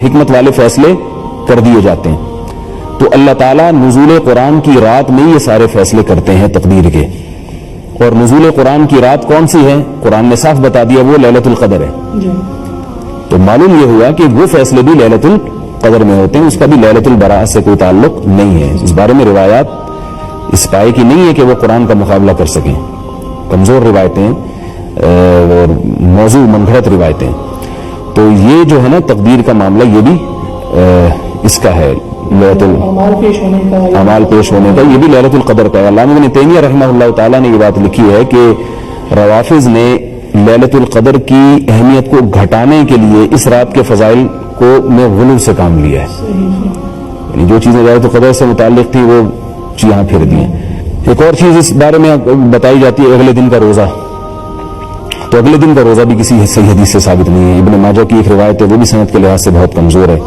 حکمت والے فیصلے کر دیے جاتے ہیں. تو اللہ تعالیٰ نزول قرآن کی رات میں یہ سارے فیصلے کرتے ہیں تقدیر کے. اور نزول قرآن کی رات کون سی ہے؟ قرآن نے صاف بتا دیا وہ لیلۃ القدر ہے. تو معلوم یہ ہوا کہ وہ فیصلے بھی لیلۃ القدر میں ہوتے ہیں، اس کا بھی لیلۃ البراءۃ سے کوئی تعلق نہیں ہے. اس بارے میں روایات اس پائے کی نہیں ہے کہ وہ قرآن کا مقابلہ کر سکیں. کمزور روایتیں اور موضوع منگھڑت روایتیں. تو یہ جو ہے نا تقدیر کا معاملہ یہ بھی اس کا ہے، اعمال پیش ہونے کا، یہ بھی لیلۃ القدر کا ہے. علامہ ابن تیمیہ رحمہ اللہ تعالیٰ نے یہ بات لکھی ہے کہ روافض نے لیلۃ القدر کی اہمیت کو گھٹانے کے لیے اس رات کے فضائل کو میں غلو سے کام لیا ہے. یعنی جو چیزیں لیلۃ القدر سے متعلق تھیں وہ یہاں پھر دی ہیں. ایک اور چیز اس بارے میں بتائی جاتی ہے اگلے دن کا روزہ. تو اگلے دن کا روزہ بھی کسی صحیح حدیث سے ثابت نہیں ہے. ابن ماجہ کی ایک روایت ہے، وہ بھی سند کے لحاظ سے بہت کمزور ہے.